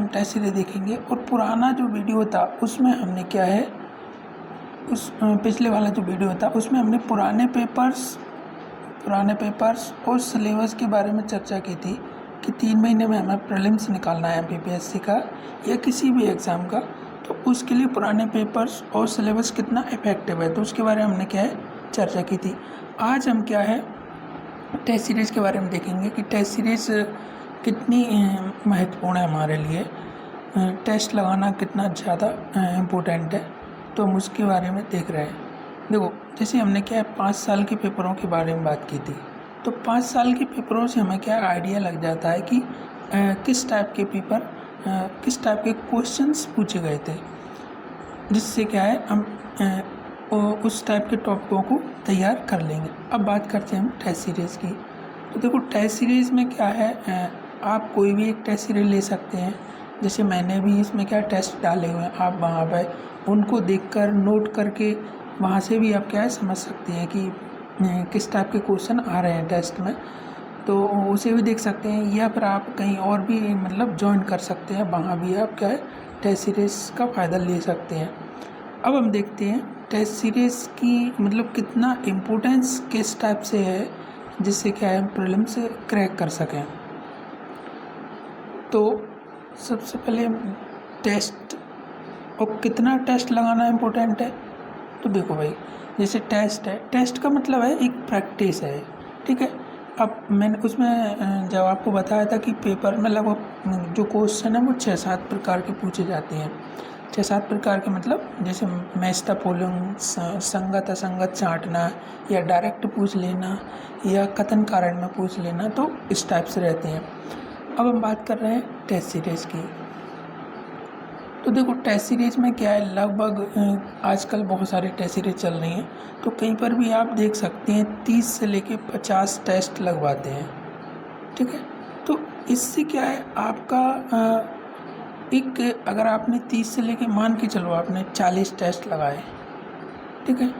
Test series देखेंगे। और पुराना जो वीडियो था उसमें हमने क्या है, उस पिछले वाला जो वीडियो था उसमें हमने पुराने पेपर्स और सिलेबस के बारे में चर्चा की थी कि 3 महीने में हमें प्रीलिम्स निकालना है एमपीपीएससी का या किसी भी एग्ज़ाम का, तो उसके लिए पुराने पेपर्स और सिलेबस कितना इफेक्टिव है, तो उसके बारे में हमने क्या है चर्चा की थी। आज हम क्या है टेस्ट सीरीज़ के बारे में देखेंगे कि टेस्ट सीरीज़ कितनी महत्वपूर्ण है हमारे लिए, टेस्ट लगाना कितना ज़्यादा इम्पोर्टेंट है, तो हम उसके बारे में देख रहे हैं। देखो, जैसे हमने क्या है 5 साल के पेपरों के बारे में बात की थी, तो 5 साल के पेपरों से हमें क्या आइडिया लग जाता है कि किस टाइप के पेपर किस टाइप के क्वेश्चंस पूछे गए थे, जिससे क्या है हम उस टाइप के टॉपिकों को तैयार कर लेंगे। अब बात करते हैं हम टेस्ट सीरीज़ की। तो देखो, टेस्ट सीरीज़ में क्या है, आप कोई भी एक टेस्ट सीरीज ले सकते हैं। जैसे मैंने भी इसमें क्या टेस्ट डाले हुए हैं, आप वहाँ पर उनको देखकर नोट करके वहाँ से भी आप क्या है समझ सकते हैं कि किस टाइप के क्वेश्चन आ रहे हैं टेस्ट में, तो उसे भी देख सकते हैं। या फिर आप कहीं और भी मतलब ज्वाइन कर सकते हैं, वहाँ भी आप क्या है टेस्ट सीरीज़ का फ़ायदा ले सकते हैं। अब हम देखते हैं टेस्ट सीरीज़ की मतलब कितना इम्पोर्टेंस किस टाइप से है, जिससे क्या है प्रीलिम्स क्रैक कर सकें। तो सबसे पहले टेस्ट और कितना टेस्ट लगाना इम्पोर्टेंट है। तो देखो भाई, जैसे टेस्ट है, टेस्ट का मतलब है एक प्रैक्टिस है, ठीक है। अब मैंने उसमें जब आपको बताया था कि पेपर में लगभग जो क्वेश्चन है वो 6-7 प्रकार के पूछे जाते हैं। 6-7 प्रकार के मतलब जैसे मैच द फॉलोइंग, संगत असंगत छांटना, या डायरेक्ट पूछ लेना, या कथन कारण में पूछ लेना, तो इस टाइप से रहते हैं। अब हम बात कर रहे हैं टेस्ट सीरीज़ की। तो देखो, टेस्ट सीरीज़ में क्या है, लगभग आजकल बहुत सारी टेस्ट सीरीज चल रही हैं, तो कहीं पर भी आप देख सकते हैं 30 से लेके 50 टेस्ट लगवाते हैं, ठीक है। तो इससे क्या है आपका एक, अगर आपने 30 से लेके मान के चलो आपने 40 टेस्ट लगाए, ठीक है,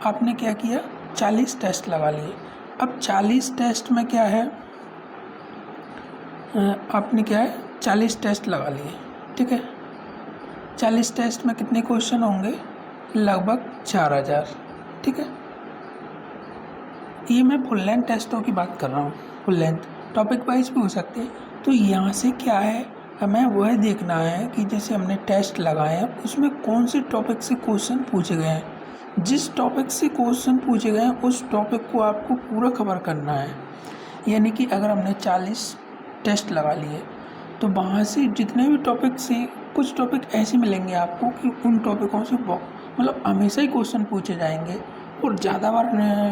आपने क्या किया 40 टेस्ट लगा लिए। अब 40 टेस्ट में क्या है, आपने क्या है 40 टेस्ट लगा लिए, ठीक है। 40 टेस्ट में कितने क्वेश्चन होंगे, लगभग 4000, ठीक है। ये मैं फुल लेंथ टेस्टों की बात कर रहा हूँ, फुल लेंथ, टॉपिक वाइज भी हो सकते हैं। तो यहाँ से क्या है, हमें वह देखना है कि जैसे हमने टेस्ट लगाए हैं उसमें कौन से टॉपिक से क्वेश्चन पूछे गए हैं। जिस टॉपिक से क्वेश्चन पूछे गए हैं उस टॉपिक को आपको पूरा कवर करना है। यानी कि अगर हमने 40 टेस्ट लगा लिए, तो वहाँ से जितने भी टॉपिक से, कुछ टॉपिक ऐसे मिलेंगे आपको कि उन टॉपिकों से मतलब हमेशा ही क्वेश्चन पूछे जाएंगे और ज़्यादा बार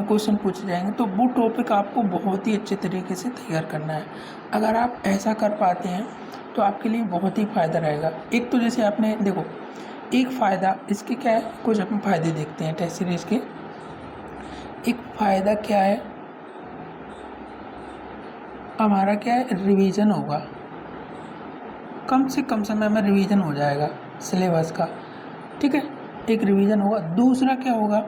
क्वेश्चन पूछे जाएंगे, तो वो टॉपिक आपको बहुत ही अच्छे तरीके से तैयार करना है। अगर आप ऐसा कर पाते हैं तो आपके लिए बहुत ही फ़ायदा रहेगा। एक तो जैसे आपने देखो, एक फ़ायदा इसके क्या है, कुछ अपन फ़ायदे देखते हैं टेस्ट सीरीज़ के। एक फ़ायदा क्या है, हमारा क्या है रिवीजन होगा, कम से कम समय में रिवीजन हो जाएगा सिलेबस का, ठीक है, एक रिवीजन होगा। दूसरा क्या होगा,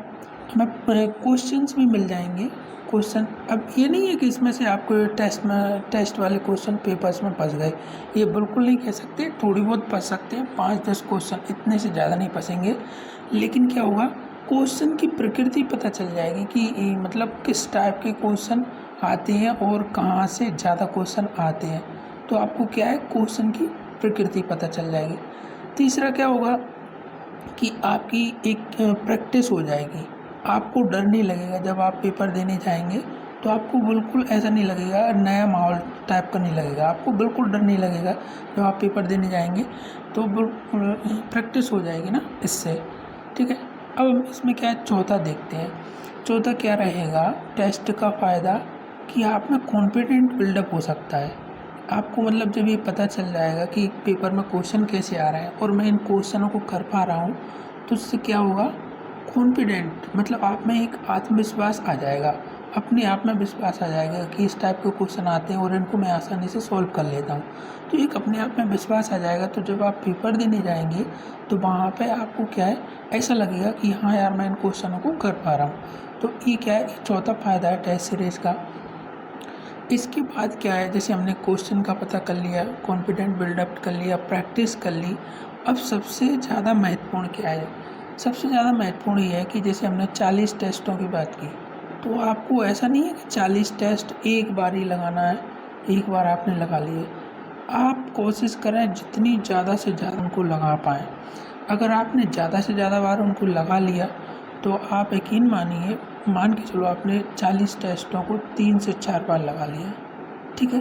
हमें क्वेश्चंस भी मिल जाएंगे। क्वेश्चन, अब ये नहीं है कि इसमें से आपको टेस्ट वाले क्वेश्चन पेपर्स में फंस गए, ये बिल्कुल नहीं कह सकते। थोड़ी बहुत फंस सकते हैं, 5-10 क्वेश्चन, इतने से ज़्यादा नहीं फंसेंगे। लेकिन क्या होगा, क्वेश्चन की प्रकृति पता चल जाएगी कि मतलब किस टाइप के क्वेश्चन आते हैं और कहाँ से ज़्यादा क्वेश्चन आते हैं, तो आपको क्या है क्वेश्चन की प्रकृति पता चल जाएगी। तीसरा क्या होगा कि आपकी एक प्रैक्टिस हो जाएगी, आपको डर नहीं लगेगा। जब आप पेपर देने जाएंगे तो आपको बिल्कुल ऐसा नहीं लगेगा, नया माहौल टाइप का नहीं लगेगा, आपको बिल्कुल डर नहीं लगेगा। जब आप पेपर देने जाएंगे तो बिल्कुल प्रैक्टिस हो जाएगी ना इससे, ठीक है। अब हम इसमें क्या है चौथा देखते हैं। चौथा क्या रहेगा टेस्ट का फ़ायदा, कि आप में कॉन्फिडेंट बिल्डअप हो सकता है। आपको मतलब जब ये पता चल जाएगा कि पेपर में क्वेश्चन कैसे आ रहे हैं और मैं इन क्वेश्चनों को कर पा रहा हूँ, तो उससे क्या होगा, कॉन्फिडेंट मतलब आप में एक आत्मविश्वास आ जाएगा, अपने आप में विश्वास आ जाएगा कि इस टाइप के क्वेश्चन आते हैं और इनको मैं आसानी से सॉल्व कर लेता हूँ। तो एक अपने आप में विश्वास आ जाएगा। तो जब आप पेपर देने जाएंगे तो वहाँ पे आपको क्या है ऐसा लगेगा कि हाँ यार मैं इन क्वेश्चनों को कर पा रहा हूँ। तो ये क्या है, चौथा फ़ायदा है टेस्ट सीरीज़ का। इसके बाद क्या है, जैसे हमने क्वेश्चन का पता कर लिया, कॉन्फिडेंट बिल्डअप कर लिया, प्रैक्टिस कर ली। अब सबसे ज़्यादा महत्वपूर्ण क्या है? सबसे ज़्यादा महत्वपूर्ण ये है कि जैसे हमने 40 टेस्टों की बात की, तो आपको ऐसा नहीं है कि 40 टेस्ट एक बार ही लगाना है, एक बार आपने लगा लिए। आप कोशिश करें जितनी ज़्यादा से ज़्यादा उनको लगा पाएँ। अगर आपने ज़्यादा से ज़्यादा बार उनको लगा लिया तो आप यकीन मानिए, मान के चलो आपने 40 टेस्टों को 3 से 4 बार लगा लिया, ठीक है,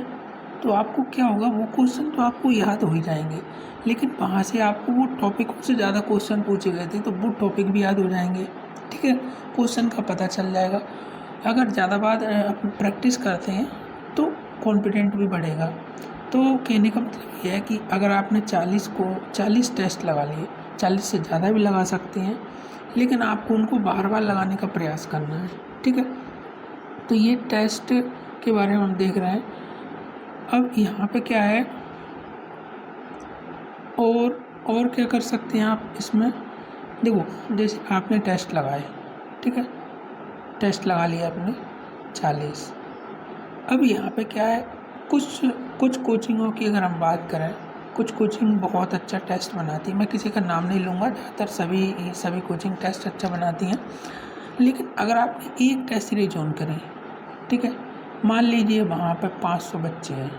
तो आपको क्या होगा, वो क्वेश्चन तो आपको याद हो ही जाएंगे, लेकिन वहाँ से आपको वो टॉपिकों से ज़्यादा क्वेश्चन पूछे गए थे तो वो टॉपिक भी याद हो जाएंगे, ठीक है, क्वेश्चन का पता चल जाएगा। अगर ज़्यादा बार प्रैक्टिस करते हैं तो कॉन्फिडेंट भी बढ़ेगा। तो कहने का मतलब ये है कि अगर आपने 40 टेस्ट लगा लिए, 40 से ज़्यादा भी लगा सकते हैं, लेकिन आपको उनको बार बार लगाने का प्रयास करना है, ठीक है। तो ये टेस्ट के बारे में हम देख रहे हैं। अब यहाँ पे क्या है, और क्या कर सकते हैं आप इसमें? देखो, जैसे आपने टेस्ट लगाए, ठीक है, टेस्ट लगा लिया आपने 40। अब यहाँ पे क्या है, कुछ कोचिंगों की अगर हम बात करें, कुछ कोचिंग बहुत अच्छा टेस्ट बनाती है, मैं किसी का नाम नहीं लूँगा, ज़्यादातर सभी कोचिंग टेस्ट अच्छा बनाती हैं। लेकिन अगर आपने एक टेस्ट सीरीज ऑन करी, ठीक है, मान लीजिए वहाँ पे 500 बच्चे हैं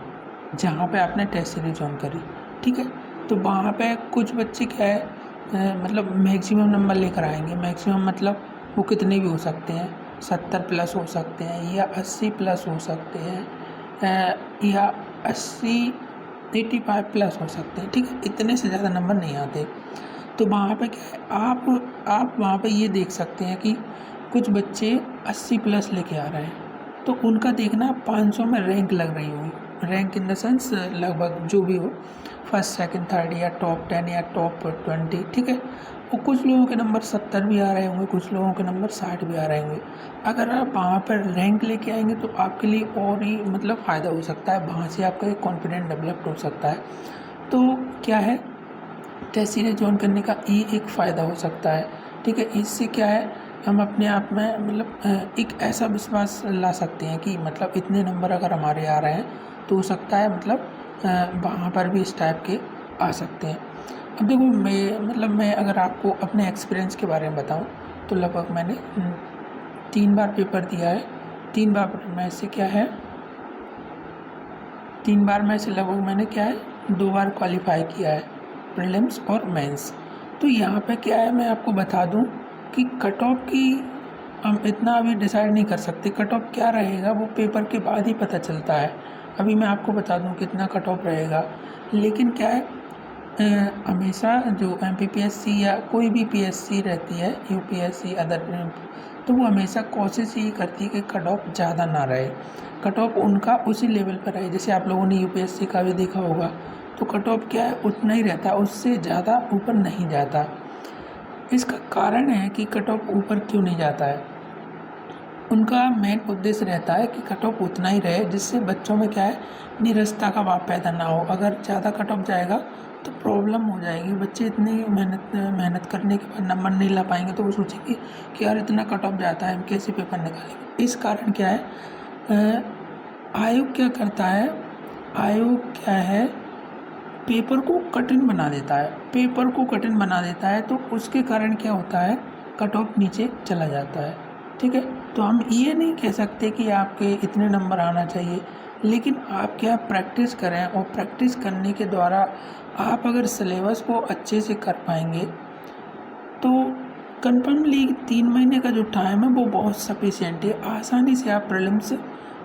जहाँ पे आपने टेस्ट सीरीज ऑन करी, ठीक है, तो वहाँ पे कुछ बच्चे क्या है, मतलब मैक्सिमम नंबर लेकर आएंगे। मैक्सिमम मतलब वो कितने भी हो सकते हैं, 70 प्लस हो सकते हैं या 80 प्लस हो सकते हैं, या 85 प्लस हो सकते हैं, ठीक है, इतने से ज़्यादा नंबर नहीं आते। तो वहाँ पे क्या है, आप वहाँ पे ये देख सकते हैं कि कुछ बच्चे 80 प्लस लेके आ रहे हैं, तो उनका देखना 500 में रैंक लग रही होगी, रैंक इन द सेंस लगभग जो भी हो, फर्स्ट सेकंड थर्ड या टॉप 10 या टॉप 20, ठीक है। और कुछ लोगों के नंबर 70 भी आ रहे होंगे, कुछ लोगों के नंबर 60 भी आ रहे होंगे। अगर आप वहाँ पर रैंक लेके आएंगे तो आपके लिए और ही मतलब फ़ायदा हो सकता है, वहाँ से आपका एक कॉन्फिडेंस डेवलप हो सकता है। तो क्या है, टेस्ट सीरीज ज्वाइन करने का ये एक फ़ायदा हो सकता है, ठीक है। इससे क्या है, हम अपने आप में मतलब एक ऐसा विश्वास ला सकते हैं कि मतलब इतने नंबर अगर हमारे आ रहे हैं तो हो सकता है मतलब वहाँ पर भी इस टाइप के आ सकते हैं। अब देखो, मैं अगर आपको अपने एक्सपीरियंस के बारे में बताऊँ तो लगभग मैंने 3 बार पेपर दिया है। 3 बार में से क्या है, 3 बार में से लगभग मैंने क्या है 2 बार क्वालिफाई किया है, प्रीलिम्स और मेंस। तो यहाँ पे क्या है, मैं आपको बता दूँ कि कट ऑफ की हम इतना अभी डिसाइड नहीं कर सकते, कट ऑफ क्या रहेगा वो पेपर के बाद ही पता चलता है। अभी मैं आपको बता दूँ कितना कट ऑफ रहेगा, लेकिन क्या है, हमेशा जो MPPSC या कोई भी PSC रहती है, UPSC अदर, तो वो हमेशा कोशिश यही करती है कि कट ऑफ ज़्यादा ना रहे, कट ऑफ उनका उसी लेवल पर रहे। जैसे आप लोगों ने UPSC का भी देखा होगा, तो कट ऑफ क्या है उतना ही रहता है, उससे ज़्यादा ऊपर नहीं जाता। इसका कारण है कि कट ऑफ ऊपर क्यों नहीं जाता है, उनका मेन उद्देश्य रहता है कि कट ऑफ उतना ही रहे जिससे बच्चों में क्या है, निरस्ता का भाव पैदा ना हो। अगर ज़्यादा कट ऑफ जाएगा तो प्रॉब्लम हो जाएगी, बच्चे इतनी मेहनत करने के बाद नंबर नहीं ला पाएंगे तो वो सोचेंगे कि यार इतना कट ऑफ जाता है, हम कैसे पेपर निकालेंगे। इस कारण क्या है, आयोग क्या करता है, आयोग क्या है, पेपर को कठिन बना देता है, पेपर को कठिन बना देता है, तो उसके कारण क्या होता है, कट ऑफ नीचे चला जाता है, ठीक है। तो हम ये नहीं कह सकते कि आपके इतने नंबर आना चाहिए, लेकिन आप क्या प्रैक्टिस करें, और प्रैक्टिस करने के द्वारा आप अगर सिलेबस को अच्छे से कर पाएंगे तो कन्फर्मली 3 महीने का जो टाइम है वो बहुत सफिशिएंट है, आसानी से आप प्रीलिम्स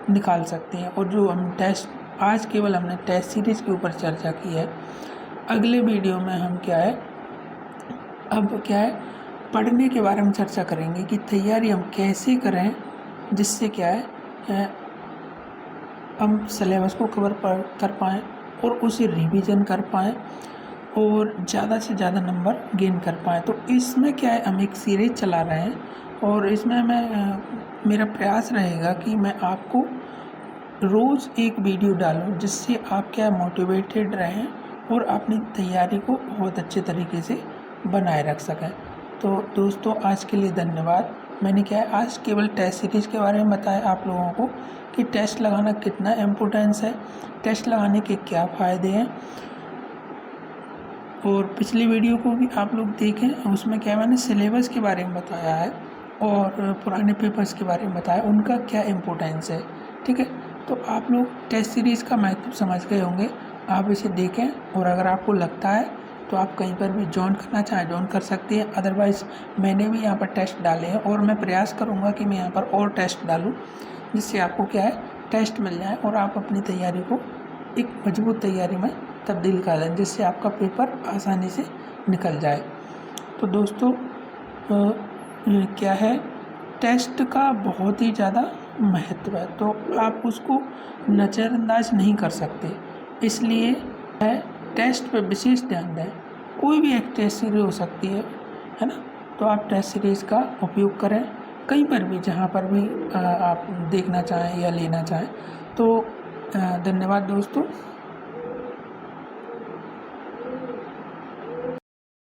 निकाल सकते हैं। और जो हम टेस्ट, आज केवल हमने टेस्ट सीरीज़ के ऊपर चर्चा की है, अगले वीडियो में हम क्या है, अब क्या है, पढ़ने के बारे में चर्चा करेंगे कि तैयारी हम कैसे करें जिससे क्या है, हम सिलेबस को कवर कर पाएँ और उसे रिवीजन कर पाएँ और ज़्यादा से ज़्यादा नंबर गेन कर पाएँ। तो इसमें क्या है, हम एक सीरीज़ चला रहे हैं और इसमें मेरा प्रयास रहेगा कि मैं आपको रोज़ एक वीडियो डालूं जिससे आप क्या मोटिवेटेड रहें और अपनी तैयारी को बहुत अच्छे तरीके से बनाए रख सकें। तो दोस्तों, आज के लिए धन्यवाद। मैंने क्या है आज केवल टेस्ट सीरीज़ के बारे में बताया आप लोगों को कि टेस्ट लगाना कितना इम्पोर्टेंस है, टेस्ट लगाने के क्या फ़ायदे हैं। और पिछली वीडियो को भी आप लोग देखें, उसमें क्या मैंने सिलेबस के बारे में बताया है और पुराने पेपर्स के बारे में बताया उनका क्या इम्पोर्टेंस है। ठीक है, तो आप लोग टेस्ट सीरीज़ का महत्व समझ गए होंगे। आप इसे देखें और अगर आपको लगता है तो आप कहीं पर भी ज्वाइन करना चाहें ज्वाइन कर सकते हैं। अदरवाइज़ मैंने भी यहाँ पर टेस्ट डाले हैं और मैं प्रयास करूँगा कि मैं यहाँ पर और टेस्ट डालूँ, जिससे आपको क्या है टेस्ट मिल जाए और आप अपनी तैयारी को एक मजबूत तैयारी में तब्दील कर दें, जिससे आपका पेपर आसानी से निकल जाए। तो दोस्तों क्या है टेस्ट का बहुत ही ज़्यादा महत्व है, तो आप उसको नज़रअंदाज नहीं कर सकते, इसलिए टेस्ट पर विशेष ध्यान दें। कोई भी एक टेस्ट सीरीज हो सकती है ना, तो आप टेस्ट सीरीज़ का उपयोग करें कहीं पर भी जहाँ पर भी आप देखना चाहें या लेना चाहें। तो धन्यवाद दोस्तों।